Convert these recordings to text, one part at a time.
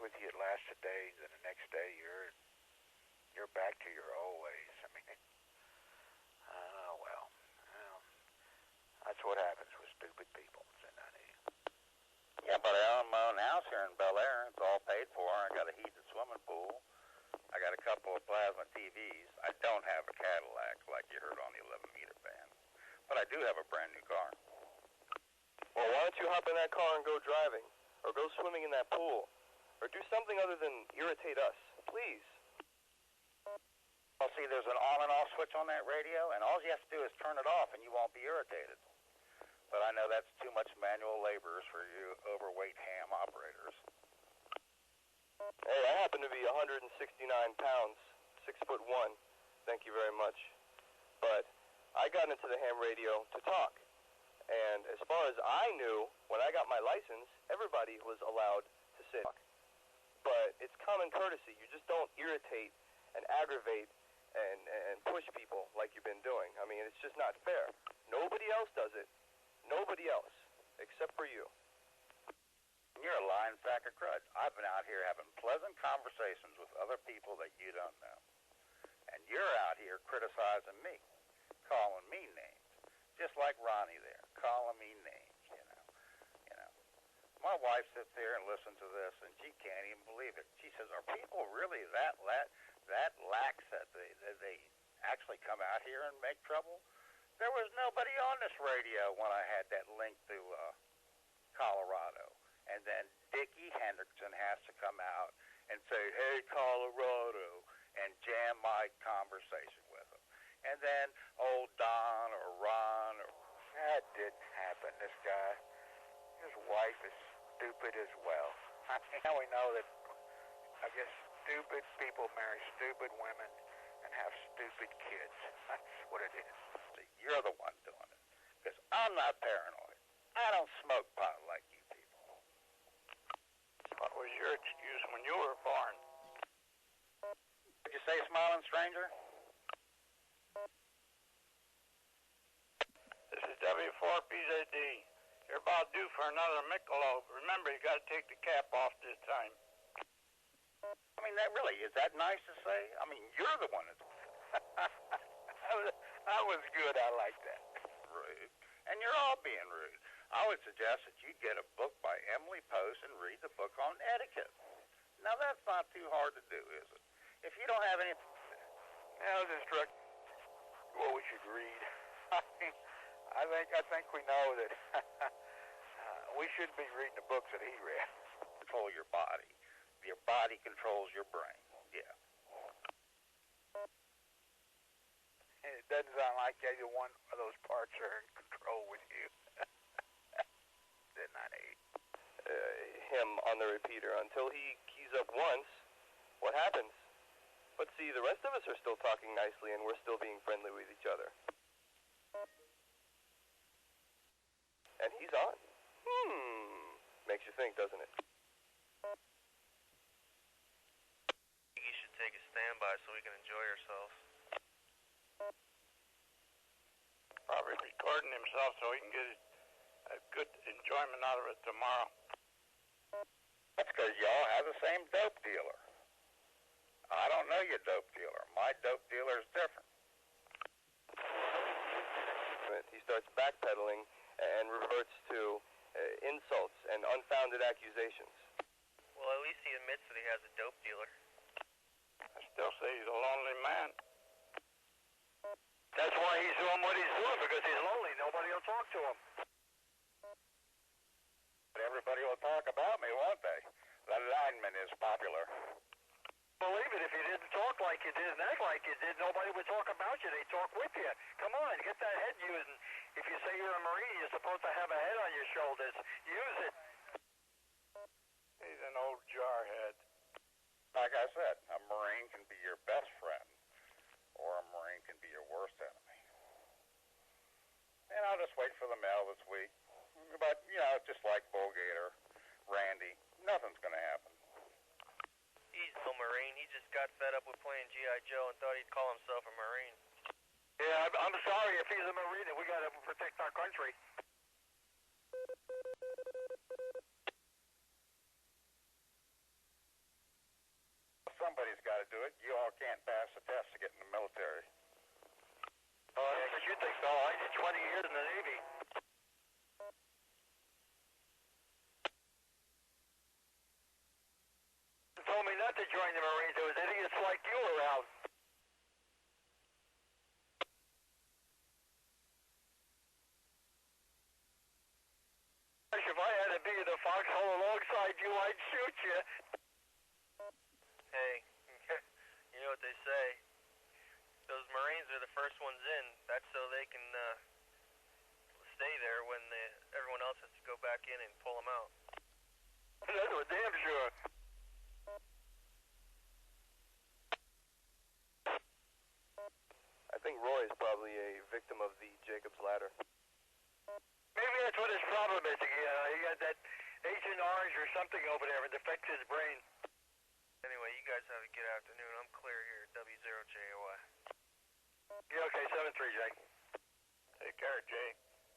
with you, it lasts a day, then the next day you're back to your old ways. I mean, well, that's what happens with stupid people. Yeah, but I own my own house here in Bel Air. It's all paid for. I got a heated swimming pool. I got a couple of plasma TVs. I don't have a Cadillac like you heard on the 11-meter band, but I do have a brand new car. Well, why don't you hop in that car and go driving, or go swimming in that pool, or do something other than irritate us, please? Well, see, there's an on and off switch on that radio, and all you have to do is turn it off, and you won't be irritated. But I know that's too much manual labor for you overweight ham operators. Hey, I happen to be 169 pounds, 6'1". Thank you very much. But I got into the ham radio to talk. And as far as I knew, when I got my license, everybody was allowed to sit. But it's common courtesy. You just don't irritate and aggravate and push people like you've been doing. I mean, it's just not fair. Nobody else does it. Nobody else, except for you. You're a lying sack of crud. I've been out here having pleasant conversations with other people that you don't know. And you're out here criticizing me, calling me names. Just like Ronnie there, calling me names, you know. My wife sits there and listens to this, and she can't even believe it. She says, are people really that lax that they actually come out here and make trouble? There was nobody on this radio when I had that link to Colorado. And then Dickie Hendrickson has to come out and say, hey, Colorado, and jam my conversation with him. And then old Don or Ron or... That didn't happen. This guy, his wife is stupid as well. I mean, now we know that, I guess, stupid people marry stupid women and have stupid kids. That's what it is. You're the one doing it. Because I'm not paranoid. I don't smoke pot like you people. What was your excuse when you were born? Did you say smiling stranger? This is w4pzd. You're about due for another Michelob. Remember, you got to take the cap off this time. I mean, is that nice to say? I mean, you're the one that's... That was good. I like that. Rude. And you're all being rude. I would suggest that you get a book by Emily Post and read the book on etiquette. Now, that's not too hard to do, is it? If you don't have any... Now, this instruct what we should read. I think we know that we shouldn't be reading the books that he read. Control your body. Your body controls your brain. Yeah. And it doesn't sound like either one of those parts are in control with you. n9ee. Him on the repeater. Until he keys up once, what happens? But see, the rest of us are still talking nicely and we're still being friendly with each other. And he's on. Makes you think, doesn't it? You should take a standby so we can enjoy ourselves. Probably recording himself so he can get a good enjoyment out of it tomorrow. That's because y'all have the same dope dealer. I don't know your dope dealer. My dope dealer is different. He starts backpedaling and reverts to insults and unfounded accusations. Well, at least he admits that he has a dope dealer. I still say he's a lonely man. That's why he's doing what he's doing, because he's lonely. Nobody will talk to him. But everybody will talk about me, won't they? The lineman is popular. Believe it, if you didn't talk like you did and act like you did, nobody would talk about you. They'd talk with you. Come on, get that head using. If you say you're a Marine, you're supposed to have a head on your shoulders. Use it. He's an old jarhead. Like I said, a Marine can be your best friend, or a Marine can be your worst enemy. And I'll just wait for the mail this week. But, just like Bullgator, Randy, nothing's going to happen. He's no Marine. He just got fed up with playing G.I. Joe and thought he'd call himself a Marine. Yeah, I'm sorry if he's a Marine and we got to protect our country. somebody's got to do it. You all can't pass the test to get in the military. Oh, yeah, because you think so. I did 20 years in the Navy. They told me not to join the Marines. There was idiots like you around. If I had to be in the foxhole alongside you, I'd shoot you. Hey, you know what they say. Those Marines are the first ones in. That's so they can stay there when everyone else has to go back in and pull them out. That's for damn sure. I think Roy is probably a victim of the Jacob's Ladder. Maybe that's what his problem is again. He got that Agent Orange or something over there. It affects his brain. Anyway, you guys have a good afternoon. I'm clear here at w0jay. Yeah, okay, 7-3, Jake. Take care, Jay.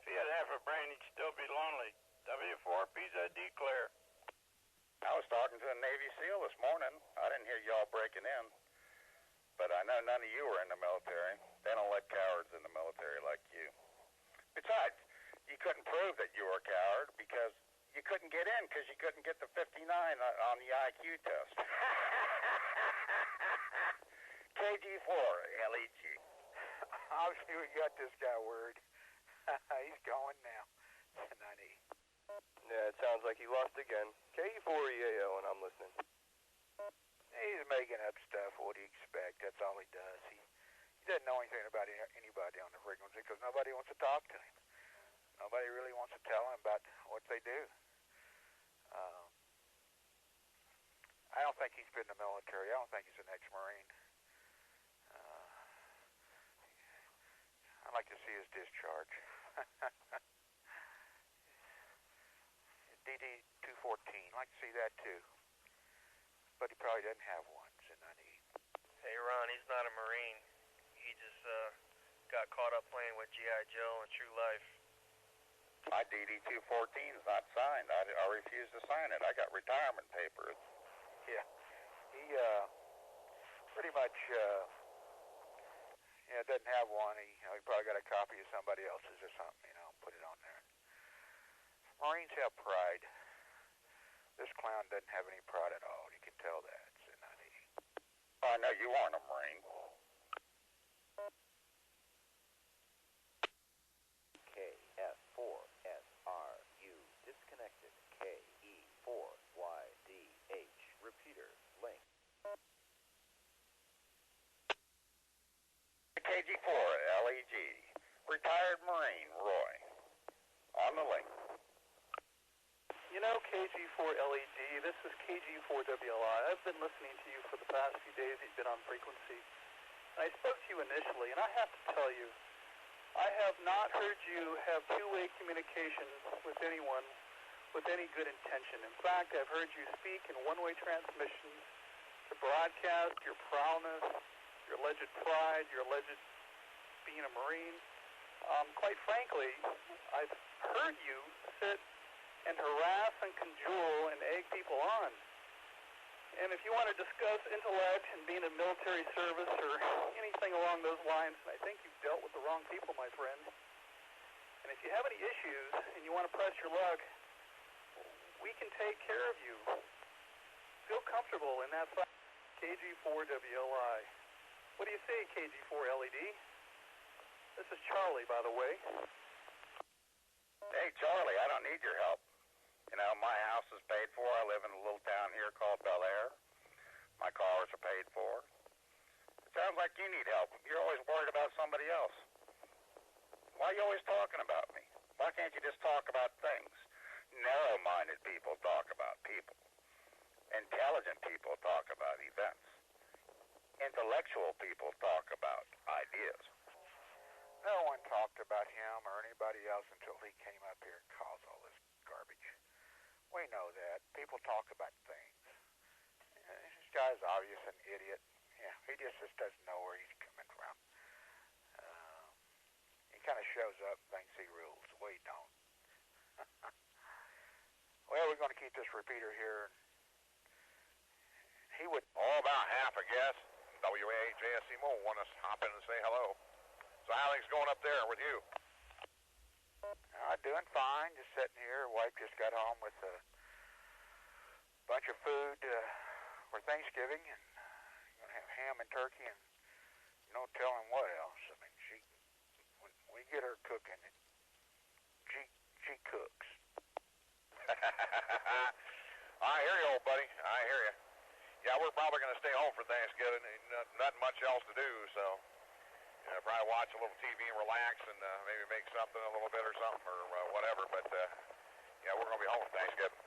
If he had half a brain, he'd still be lonely. W4pzd clear. I was talking to a Navy SEAL this morning. I didn't hear y'all breaking in. But I know none of you were in the military. They don't let cowards in the military like you. Besides, you couldn't prove that you were a coward because you couldn't get in because you couldn't get the 59 on the IQ test. kg4leg. Obviously, we got this guy word. He's going now. n9ee. Yeah, it sounds like he lost again. kg4ego, and I'm listening. He's making up stuff. What do you expect? That's all he does. He doesn't know anything about anybody on the frequency because nobody wants to talk to him. Nobody really wants to tell him about what they do. I don't think he's been in the military. I don't think he's an ex-Marine. I'd like to see his discharge. DD-214. I'd like to see that too. But he probably doesn't have one, so n9ee. Hey, Ron, he's not a Marine. He just got caught up playing with G.I. Joe in true life. My DD-214 is not signed. I refuse to sign it. I got retirement papers. Yeah. He pretty much doesn't have one. He probably got a copy of somebody else's or something, put it on there. Marines have pride. This clown doesn't have any pride at all. You can tell that. So n9ee. I know you aren't a Marine. kf4sru disconnected. ke4ydh repeater link. kg4leg. Retired Marine Roy. On the link. You know, kg4leg, this is kg4wli. I've been listening to you for the past few days. You've been on frequency. And I spoke to you initially, and I have to tell you, I have not heard you have two-way communication with anyone with any good intention. In fact, I've heard you speak in one-way transmissions to broadcast your prowess, your alleged pride, your alleged being a Marine. Quite frankly, I've heard you sit and harass and cajole and egg people on. And if you want to discuss intellect and being in military service or anything along those lines, I think you've dealt with the wrong people, my friend. And if you have any issues and you want to press your luck, we can take care of you. Feel comfortable in that kg4wli. What do you say, kg4led? This is Charlie, by the way. Hey, Charlie, I don't need your help. My house is paid for. I live in a little town here called Bel Air. My cars are paid for. It sounds like you need help. You're always worried about somebody else. Why are you always talking about me? Why can't you just talk about things? Narrow-minded people talk about people. Intelligent people talk about events. Intellectual people talk about ideas. No one talked about him or anybody else until he came up here and caused all this garbage. We know that. People talk about things. This guy's obvious an idiot. Yeah, he just doesn't know where he's coming from. He kind of shows up and thinks he rules. We don't. Well, we're going to keep this repeater here. He would... Oh, about half I guess. w8jsc want to hop in and say hello. So how things going up there with you? Doing fine. Just sitting here. Wife just got home with a bunch of food for Thanksgiving, and gonna have ham and turkey, and no telling what else. I mean, when we get her cooking, she cooks. I hear you, old buddy. I hear you. Yeah, we're probably going to stay home for Thanksgiving. Nothing much else to do, so probably watch a little TV and relax, and maybe make something a little bit or something or whatever. But yeah, we're going to be home for Thanksgiving.